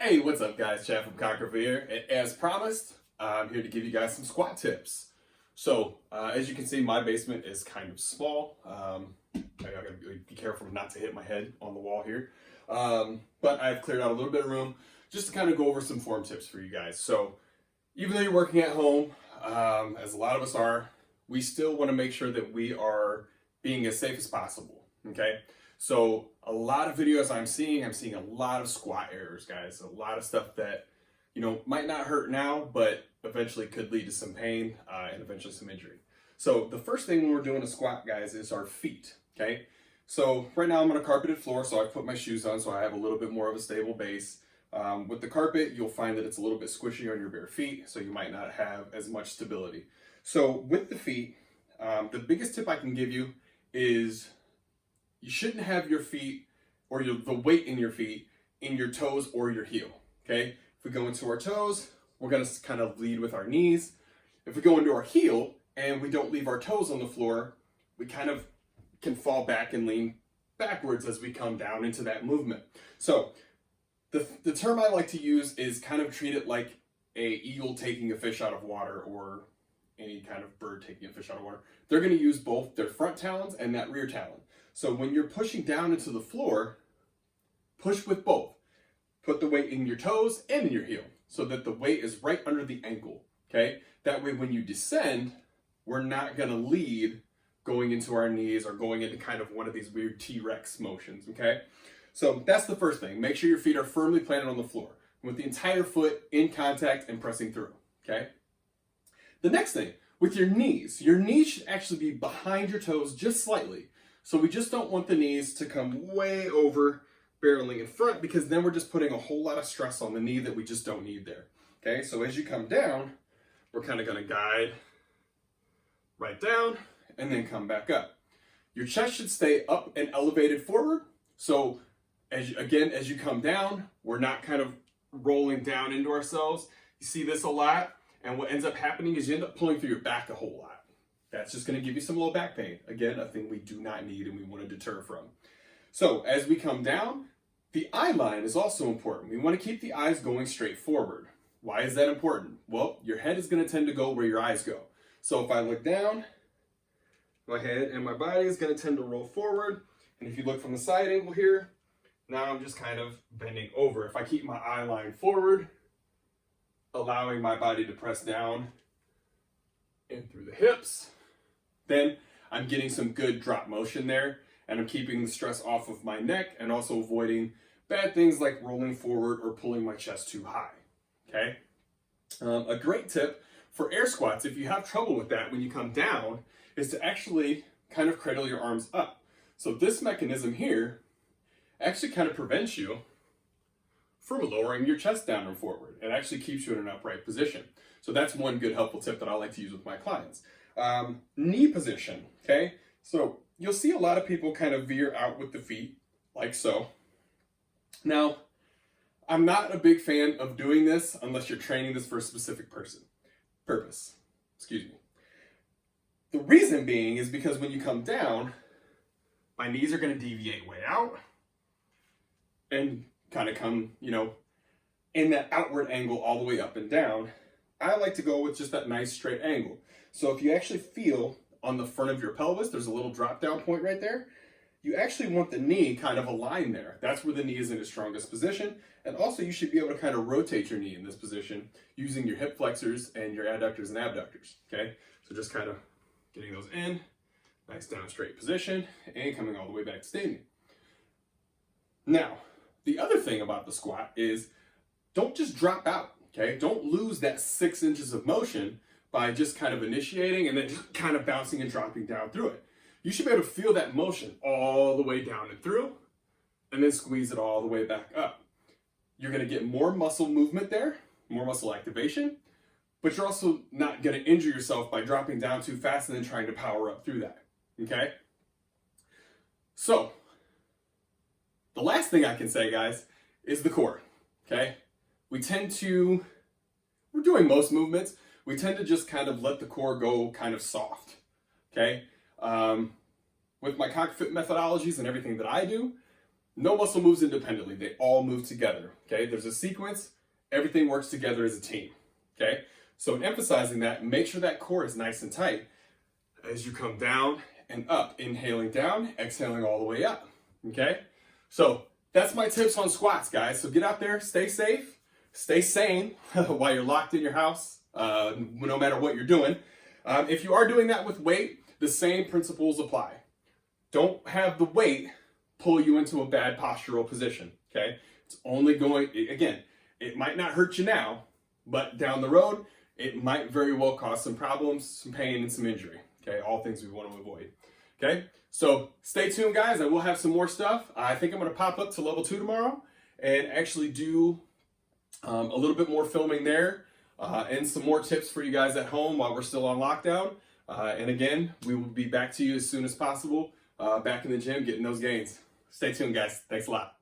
Hey, what's up guys? Chad from Conquer here. And as promised, I'm here to give you guys some squat tips. So, as you can see, my basement is kind of small. I gotta be careful not to hit my head on the wall here. But I've cleared out a little bit of room just to kind of go over some form tips for you guys. So, even though you're working at home, as a lot of us are, we still want to make sure that we are being as safe as possible, okay? So a lot of videos I'm seeing a lot of squat errors, guys. A lot of stuff that, might not hurt now, but eventually could lead to some pain and eventually some injury. So the first thing when we're doing a squat, guys, is our feet, okay? So right now I'm on a carpeted floor, so I've put my shoes on so I have a little bit more of a stable base. With the carpet, you'll find that it's a little bit squishy on your bare feet, so you might not have as much stability. So with the feet, the biggest tip I can give you is you shouldn't have your feet or the weight in your feet in your toes or your heel, okay? If we go into our toes, we're gonna kind of lead with our knees. If we go into our heel and we don't leave our toes on the floor, we kind of can fall back and lean backwards as we come down into that movement. So the term I like to use is kind of treat it like a eagle taking a fish out of water or any kind of bird taking a fish out of water. They're gonna use both their front talons and that rear talon. So when you're pushing down into the floor, push with both. Put the weight in your toes and in your heel so that the weight is right under the ankle, okay? That way when you descend, we're not gonna lead going into our knees or going into kind of one of these weird T-Rex motions, okay? So that's the first thing. Make sure your feet are firmly planted on the floor with the entire foot in contact and pressing through, okay? The next thing, with your knees should actually be behind your toes just slightly. So we just don't want the knees to come way over barreling in front because then we're just putting a whole lot of stress on the knee that we just don't need there. Okay, so as you come down, we're kind of gonna guide right down and then come back up. Your chest should stay up and elevated forward. So as you come down, we're not kind of rolling down into ourselves. You see this a lot, and what ends up happening is you end up pulling through your back a whole lot. That's just going to give you some low back pain. Again, a thing we do not need and we want to deter from. So as we come down, the eye line is also important. We want to keep the eyes going straight forward. Why is that important? Well, your head is going to tend to go where your eyes go. So if I look down, my head and my body is going to tend to roll forward. And if you look from the side angle here, now I'm just kind of bending over. If I keep my eye line forward, allowing my body to press down in through the hips, then I'm getting some good drop motion there and I'm keeping the stress off of my neck and also avoiding bad things like rolling forward or pulling my chest too high, okay? A great tip for air squats, if you have trouble with that when you come down, is to actually kind of cradle your arms up. So this mechanism here actually kind of prevents you from lowering your chest down and forward. It actually keeps you in an upright position. So that's one good helpful tip that I like to use with my clients. Knee position, okay? So you'll see a lot of people kind of veer out with the feet, like so. Now, I'm not a big fan of doing this unless you're training this for a specific purpose. Excuse me. The reason being is because when you come down, my knees are gonna deviate way out and kind of come, in that outward angle all the way up and down. I like to go with just that nice straight angle. So if you actually feel on the front of your pelvis, there's a little drop down point right there. You actually want the knee kind of aligned there. That's where the knee is in its strongest position. And also you should be able to kind of rotate your knee in this position using your hip flexors and your adductors and abductors, okay? So just kind of getting those in, nice down straight position and coming all the way back to standing. Now, the other thing about the squat is don't just drop out, okay? Don't lose that 6 inches of motion by just kind of initiating and then just kind of bouncing and dropping down through it. You should be able to feel that motion all the way down and through and then squeeze it all the way back up. You're gonna get more muscle movement there, more muscle activation, but you're also not gonna injure yourself by dropping down too fast and then trying to power up through that, okay? So, the last thing I can say, guys, is the core, okay? We're doing most movements, we tend to just kind of let the core go kind of soft, okay? With my cockpit methodologies and everything that I do, No muscle moves independently. They all move together, okay? There's a sequence. Everything works together as a team, okay? So in emphasizing that, make sure that core is nice and tight as you come down and up. Inhaling down, exhaling all the way up, okay? So that's my tips on squats, guys. So get out there, stay safe, stay sane while you're locked in your house, no matter what you're doing. If you are doing that with weight, the same principles apply. Don't have the weight pull you into a bad postural position, okay? It's only going, again, it might not hurt you now, but down the road, it might very well cause some problems, some pain, and some injury, okay? All things we want to avoid, okay? So stay tuned, guys. I will have some more stuff. I think I'm going to pop up to level 2 tomorrow and actually do a little bit more filming there and some more tips for you guys at home while we're still on lockdown. And again, we will be back to you as soon as possible, back in the gym, getting those gains. Stay tuned, guys. Thanks a lot.